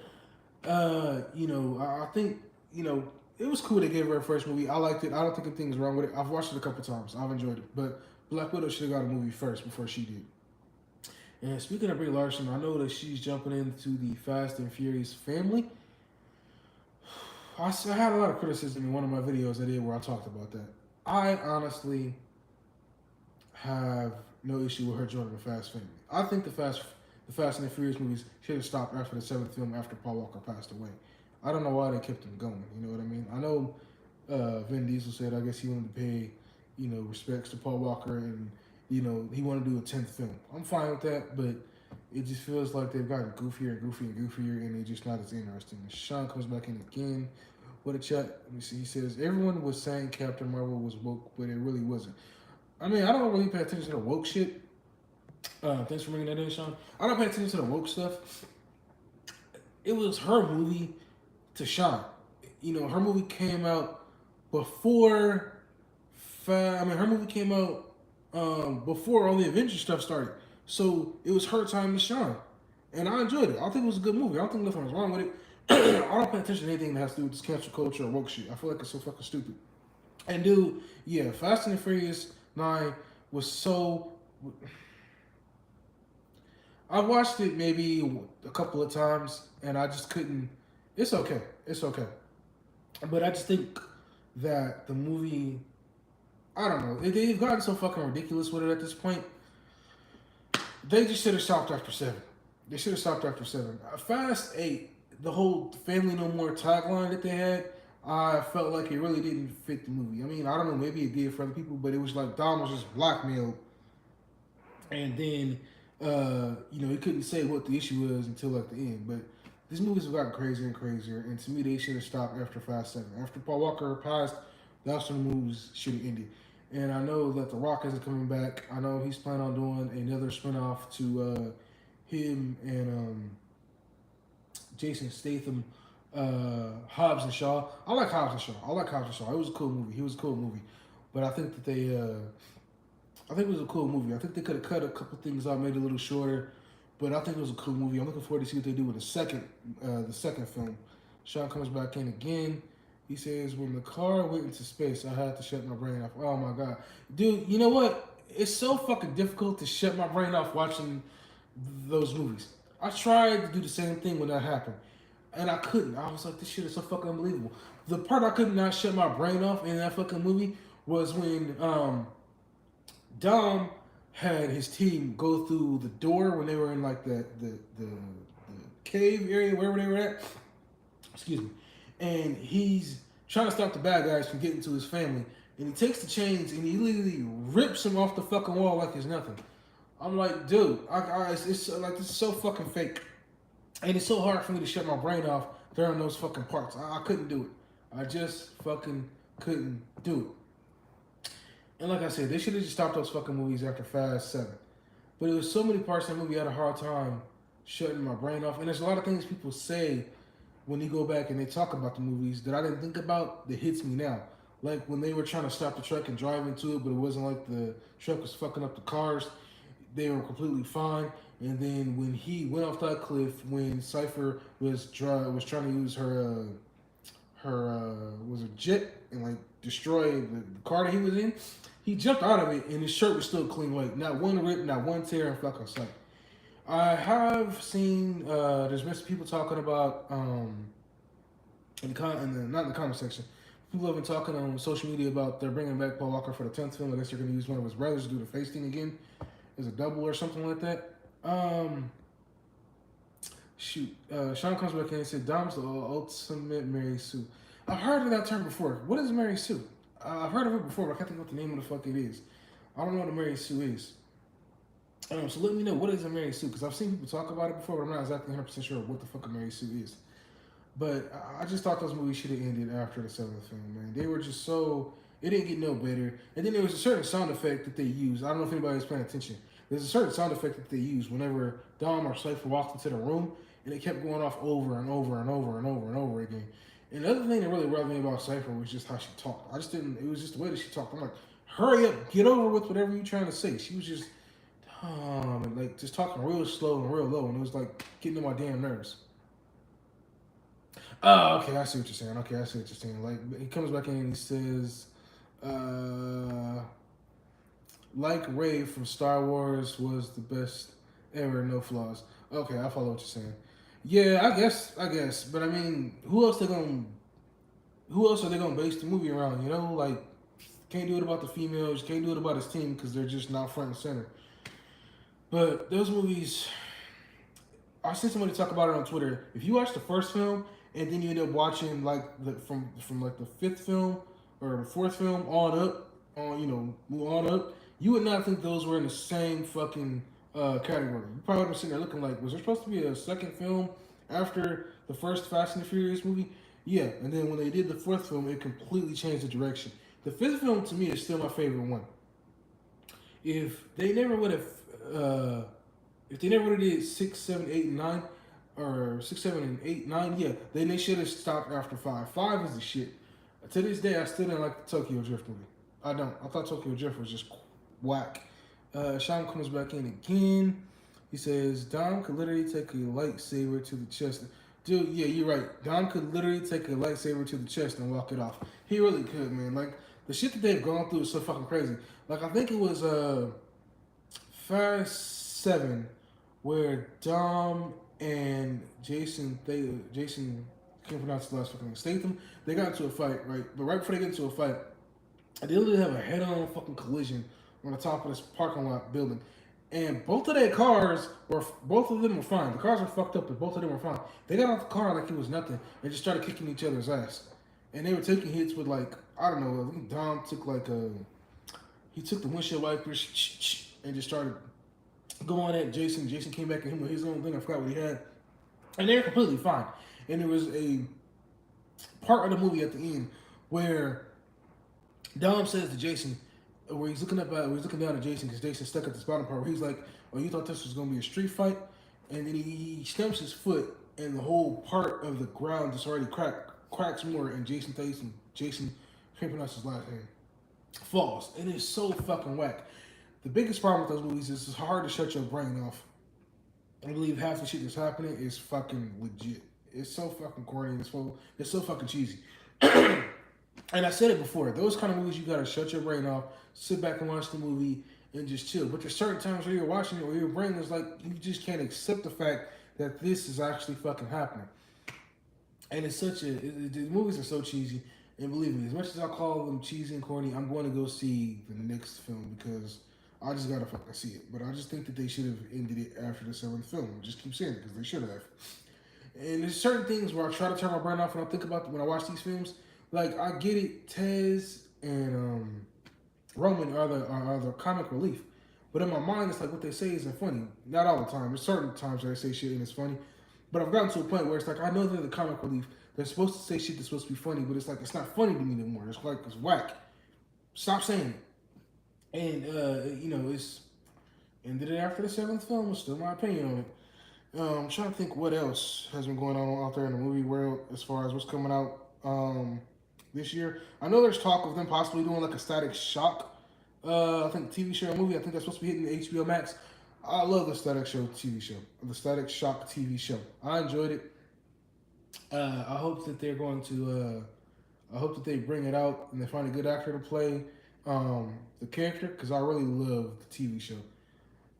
I think it was cool they gave her first movie. I liked it. I don't think anything's wrong with it. I've watched it a couple times. I've enjoyed it, but Black Widow should have got a movie first before she did. And speaking of Brie Larson, I know that she's jumping into the Fast and Furious family. I had a lot of criticism in one of my videos I did where I talked about that. I honestly have no issue with her joining the Fast family. I think the Fast and the Furious movies should have stopped after the 7th film after Paul Walker passed away. I don't know why they kept them going. You know what I mean? I know Vin Diesel said I guess he wanted to pay respects to Paul Walker and he wanted to do a 10th film. I'm fine with that, but it just feels like they've gotten goofier and goofier and goofier, and they're just not as interesting. Sean comes back in again. What a chat. Let me see. He says, everyone was saying Captain Marvel was woke, but it really wasn't. I mean, I don't really pay attention to the woke shit. Thanks for bringing that in, Sean. I don't pay attention to the woke stuff. It was her movie to shine. You know, her movie came out before. Her movie came out before all the Avengers stuff started, so it was her time to shine, and I enjoyed it. I think it was a good movie. I don't think nothing was wrong with it. I don't pay attention to anything that has to do with this cancel culture or woke shit. I feel like it's so fucking stupid. And dude, yeah, Fast and the Furious 9 was so. I watched it maybe a couple of times, and I just couldn't. It's okay. It's okay. But I just think that the movie, I don't know, they've gotten so fucking ridiculous with it at this point. They just should have stopped after 7. They should have stopped after 7. Fast 8, the whole Family No More tagline that they had, I felt like it really didn't fit the movie. I mean, I don't know, maybe it did for other people, but it was like Dom was just blackmailed, and then he couldn't say what the issue was until like the end. But these movies have gotten crazier and crazier, and to me, they should have stopped after Fast 7. After Paul Walker passed, that's when the movies should have ended. And I know that The Rock isn't coming back. I know he's planning on doing another spinoff to him and Jason Statham, Hobbs and Shaw. I like Hobbs and Shaw. It was a cool movie. He was a cool movie. But I think that I think it was a cool movie. I think they could have cut a couple things out, made it a little shorter. But I think it was a cool movie. I'm looking forward to see what they do with the second film. Sean comes back in again. He says, when the car went into space, I had to shut my brain off. Oh my God. Dude, you know what? It's so fucking difficult to shut my brain off watching those movies. I tried to do the same thing when that happened, and I couldn't. I was like, this shit is so fucking unbelievable. The part I could not shut my brain off in that fucking movie was when Dom had his team go through the door when they were in like the cave area, wherever they were at. Excuse me. And he's trying to stop the bad guys from getting to his family. And he takes the chains and he literally rips them off the fucking wall like it's nothing. I'm like, dude, it's like, this is so fucking fake. And it's so hard for me to shut my brain off during those fucking parts. I couldn't do it. I just fucking couldn't do it. And like I said, they should have just stopped those fucking movies after Fast 7. But it was so many parts of the movie I had a hard time shutting my brain off. And there's a lot of things people say when you go back and they talk about the movies that I didn't think about that hits me now. Like when they were trying to stop the truck and drive into it, but it wasn't like the truck was fucking up the cars. They were completely fine. And then when he went off that cliff, when Cypher was trying to use her was a jet and like destroy the car that he was in, he jumped out of it and his shirt was still clean white. Not one rip, not one tear and fucking sight. I have seen there's been some people talking about not in the comment section. People have been talking on social media about they're bringing back Paul Walker for the 10th film. I guess they're going to use one of his brothers to do the face thing again as a double or something like that. Sean comes back in and said Dom's the ultimate Mary Sue. I've heard of that term before. What is Mary Sue? I've heard of it before, but I can't think what the name of the fuck it is. I don't know what a Mary Sue is. So let me know, what is a Mary Sue? Because I've seen people talk about it before, but I'm not exactly 100% sure what the fuck a Mary Sue is. But I just thought those movies should have ended after the 7th film, man. They were just so... It didn't get no better. And then there was a certain sound effect that they used. I don't know if anybody's paying attention. There's a certain sound effect that they used whenever Dom or Cypher walked into the room, and it kept going off over and over and over and over and over again. And the other thing that really bothered me about Cypher was just how she talked. It was just the way that she talked. I'm like, hurry up, get over with whatever you're trying to say. She was just... and like just talking real slow and real low, and it was like getting on my damn nerves. Oh, okay, I see what you're saying. Like he comes back in and he says, like Rey from Star Wars was the best ever, no flaws. Okay, I follow what you're saying. Yeah, I guess, but I mean, who else are they gonna base the movie around? You know, like can't do it about the females, can't do it about his team because they're just not front and center. But those movies, I seen somebody talk about it on Twitter. If you watch the first film and then you end up watching like from like the 5th film or the 4th film on up, you would not think those were in the same fucking category. You probably would be sitting there looking like, was there supposed to be a second film after the first Fast and the Furious movie? Yeah, and then when they did the 4th film, it completely changed the direction. The 5th film to me is still my favorite one. If they never would have, if they never would have did 6, 7, 8, and 9, or 6, 7, and 8, 9, yeah, then they should have stopped after 5. 5 is the shit. To this day, I still didn't like the Tokyo Drift movie. I don't. I thought Tokyo Drift was just whack. Sean comes back in again. He says Dom could literally take a lightsaber to the chest. Dude, yeah, you're right. Dom could literally take a lightsaber to the chest and walk it off. He really could, man. Like the shit that they've gone through is so fucking crazy. Like I think it was Fast 7 where Dom and Jason can't pronounce the last fucking name. Statham, they got into a fight, right? But right before they get into a fight, they literally have a head-on fucking collision on the top of this parking lot building. And both of both of them were fine. The cars were fucked up, but both of them were fine. They got off the car like it was nothing and just started kicking each other's ass. And they were taking hits with like, I don't know, I think Dom took like he took the windshield wipers and just started going at Jason. Jason came back at him with his own thing. I forgot what he had. And they were completely fine. And there was a part of the movie at the end where Dom says to Jason, where he's looking down at Jason because Jason's stuck at this bottom part where he's like, "Oh, you thought this was gonna be a street fight?" And then he stamps his foot, and the whole part of the ground just already cracks more, and Jason can't pronounce his last name, falls, and it's so fucking whack. The biggest problem with those movies is it's hard to shut your brain off. I believe half the shit that's happening is fucking legit. It's so fucking corny. It's so fucking cheesy. And I said it before. Those kind of movies, you gotta shut your brain off, sit back and watch the movie, and just chill. But there's certain times where you're watching it where your brain is like, you just can't accept the fact that this is actually fucking happening. And it's the movies are so cheesy. And believe me, as much as I call them cheesy and corny, I'm going to go see the next film because I just gotta fucking see it. But I just think that they should have ended it after the 7th film. I just keep saying it because they should have. And there's certain things where I try to turn my brain off when I think about when I watch these films. Like I get it, Tez and Roman are the comic relief, but in my mind it's like what they say isn't funny. Not all the time. There's certain times where they say shit and it's funny, but I've gotten to a point where it's like I know they're the comic relief. They're supposed to say shit that's supposed to be funny, but it's like it's not funny to me anymore. It's like it's whack. Stop saying it. And it's ended it after the 7th film. Was still my opinion on it. I'm trying to think what else has been going on out there in the movie world as far as what's coming out this year. I know there's talk of them possibly doing like a Static Shock, I think TV show or movie. I think that's supposed to be hitting HBO Max. I love the Static Shock TV show. I enjoyed it. I hope that they're going to. I hope that they bring it out and they find a good actor to play the character because I really love the TV show.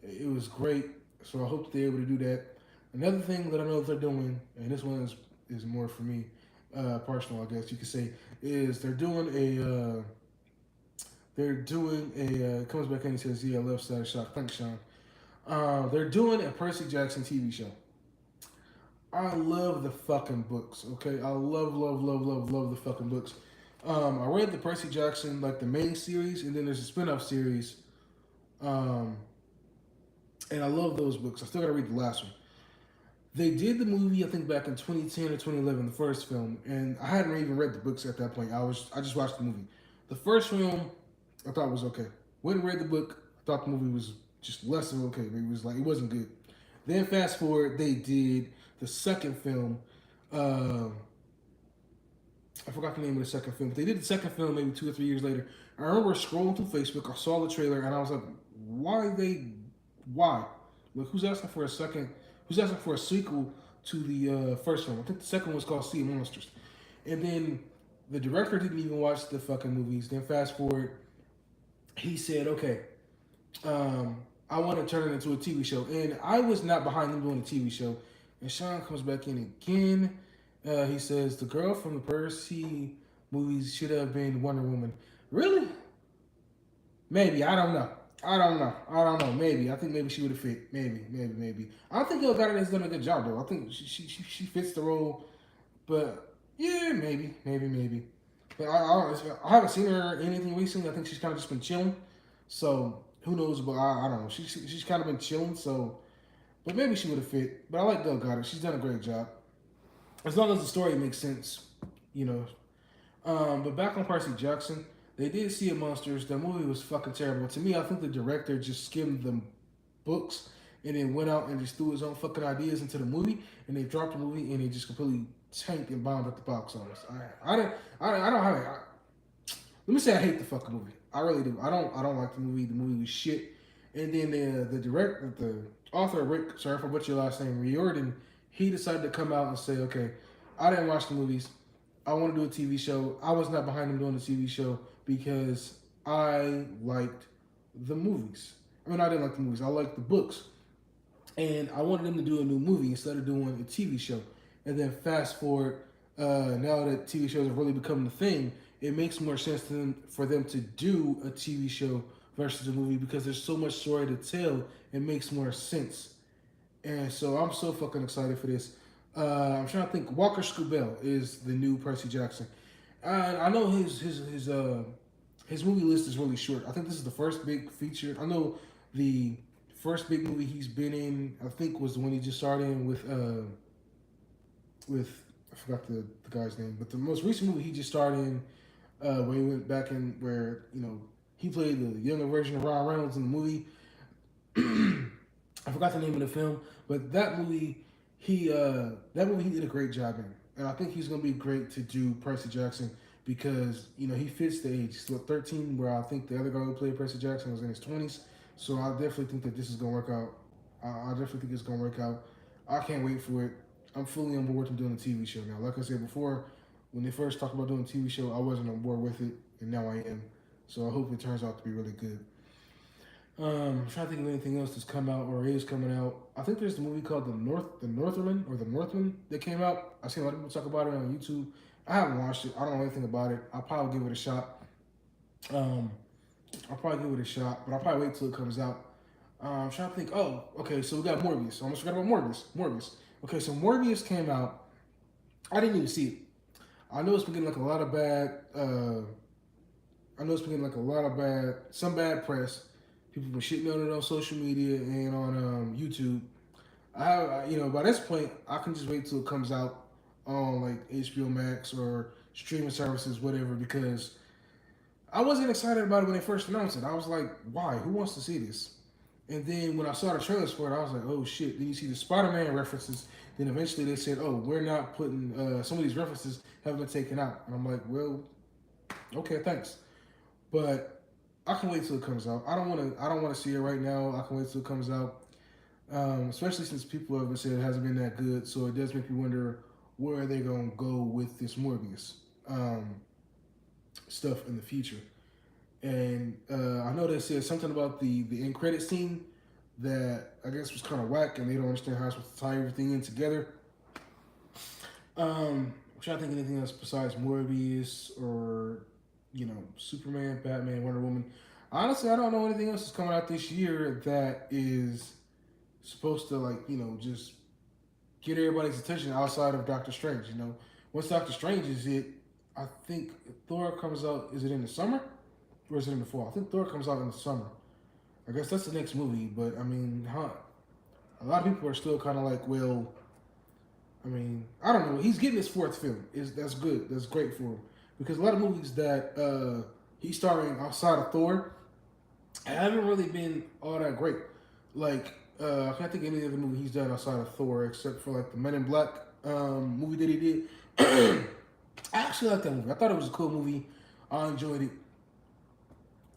It was great, so I hope that they're able to do that. Another thing that I know that they're doing, and this one is more for me, personal, I guess you could say, is they're doing a. Comes back in and says, "Yeah, I love Static Shock." Thanks, Sean. They're doing a Percy Jackson TV show. I love the fucking books. Okay, I love the fucking books. I read the Percy Jackson like the main series, and then there's a spin-off series. And I love those books. I still gotta read the last one. They did the movie, I think, back in 2010 or 2011, the first film, and I hadn't even read the books at that point. I just watched the movie. The first film, I thought was okay. Went and read the book. I thought the movie was just less than okay. It wasn't good. Then fast forward, they did the second film. I forgot the name of the second film. But they did the second film maybe 2 or 3 years later. I remember scrolling through Facebook. I saw the trailer, and I was like, why? Like, who's asking for a second? Who's asking for a sequel to the first film? I think the second one was called Sea of Monsters. And then the director didn't even watch the fucking movies. Then fast forward, he said, okay, I want to turn it into a TV show. And I was not behind him doing a TV show. And Sean comes back in again. He says, the girl from the Percy movies should have been Wonder Woman. Really? Maybe. I don't know. Maybe. I think maybe she would have fit. Maybe. I don't think Gal Gadot has done a good job, though. I think she fits the role. But, yeah, maybe. But I haven't seen her in anything recently. I think she's kind of just been chilling. So, who knows? But I don't know. She's kind of been chilling, so... But maybe she would have fit. But I like Gal Gadot. She's done a great job. As long as the story makes sense, you know. But back on Percy Jackson, They did Sea of Monsters. That movie was fucking terrible. To me, I think the director just skimmed the books and then went out and just threw his own fucking ideas into the movie, and they dropped the movie and it just completely tanked and bombed at the box office. I don't have. Let me say I hate the fucking movie. I really do. I don't like the movie. The movie was shit. And then the author Rick, sorry if I butchered your last name, Riordan, he decided to come out and say, okay, I didn't watch the movies. I want to do a TV show. I was not behind him doing the TV show because I liked the movies. I mean, I didn't like the movies. I liked the books. And I wanted them to do a new movie instead of doing a TV show. And then fast forward, now that TV shows have really become the thing, it makes more sense for them to do a TV show versus a movie because there's so much story to tell. It makes more sense. And so I'm so fucking excited for this. I'm trying to think. Walker Scobell is the new Percy Jackson. I know his movie list is really short. I think this is the first big feature. I know the first big movie he's been in, I think, was the one he just started in with I forgot the guy's name, but the most recent movie he just starred in, where he went back in where he played the younger version of Ryan Reynolds in the movie. I forgot the name of the film, but that movie he did a great job in, and I think he's gonna be great to do Percy Jackson because he fits the age. He's 13, where I think the other guy who played Percy Jackson was in his 20s. So I definitely think that this is gonna work out. I definitely think it's gonna work out. I can't wait for it. I'm fully on board with doing a TV show now. Like I said before, when they first talked about doing a TV show, I wasn't on board with it, and now I am. So I hope it turns out to be really good. I'm trying to think of anything else that's come out or is coming out. I think there's the movie called The Northman that came out. I've seen a lot of people talk about it on YouTube. I haven't watched it. I don't know anything about it. I'll probably give it a shot. I'll probably give it a shot, but I'll probably wait till it comes out. I'm trying to think. Oh, okay. So we got Morbius. I almost forgot about Morbius. Okay, so Morbius came out. I didn't even see it. I know it's been getting like a lot of bad. Some bad press. People been shitting on it on social media and on YouTube. By this point, I can just wait till it comes out on like HBO Max or streaming services, whatever, because I wasn't excited about it when they first announced it. I was like, why? Who wants to see this? And then when I saw the trailers for it, I was like, oh shit. Then you see the Spider-Man references. Then eventually they said, oh, we're not putting, some of these references have been taken out. And I'm like, well, okay, thanks. But I can wait till it comes out. I don't want to see it right now. I can wait till it comes out. Especially since people have said it hasn't been that good. So it does make me wonder where are they going to go with this Morbius stuff in the future. And I know they said something about the end credit scene that I guess was kind of whack, and they don't understand how it's supposed to tie everything in together. I'm trying to think of anything else besides Morbius or Superman, Batman, Wonder Woman. Honestly, I don't know anything else that's coming out this year that is supposed to just get everybody's attention outside of Doctor Strange. Once Doctor Strange is it, I think Thor comes out. Is it in the summer? Or is it in the fall? I think Thor comes out in the summer. I guess that's the next movie, but I mean, a lot of people are still kind of like, well, I mean, I don't know. He's getting his fourth film. That's good. That's great for him because a lot of movies that he's starring outside of Thor haven't really been all that great. Like I can't think of any other movie he's done outside of Thor except for like the Men in Black movie that he did. I actually like that movie. I thought it was a cool movie. I enjoyed it.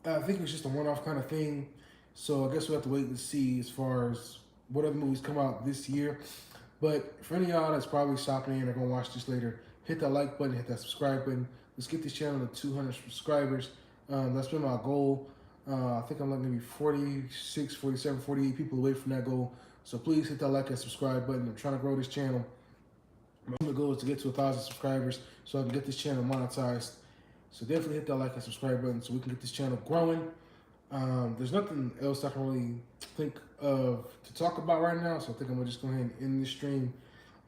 I think it was just a one-off kind of thing. So I guess we'll have to wait and see as far as what other movies come out this year. But for any of y'all that's probably stopping in or going to watch this later, hit that like button, hit that subscribe button. Let's get this channel to 200 subscribers. That's been my goal. I think I'm like maybe 46, 47, 48 people away from that goal. So please hit that like and subscribe button. I'm trying to grow this channel. My goal is to get to 1,000 subscribers so I can get this channel monetized. So definitely hit that like and subscribe button so we can get this channel growing. There's nothing else I can really think of to talk about right now, so I think I'm gonna just go ahead and end this stream.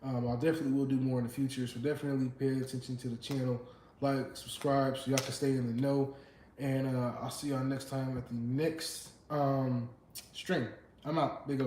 I definitely will do more in the future, so definitely pay attention to the channel, like, subscribe, so y'all can stay in the know. And I'll see y'all next time at the next stream. I'm out. Big O.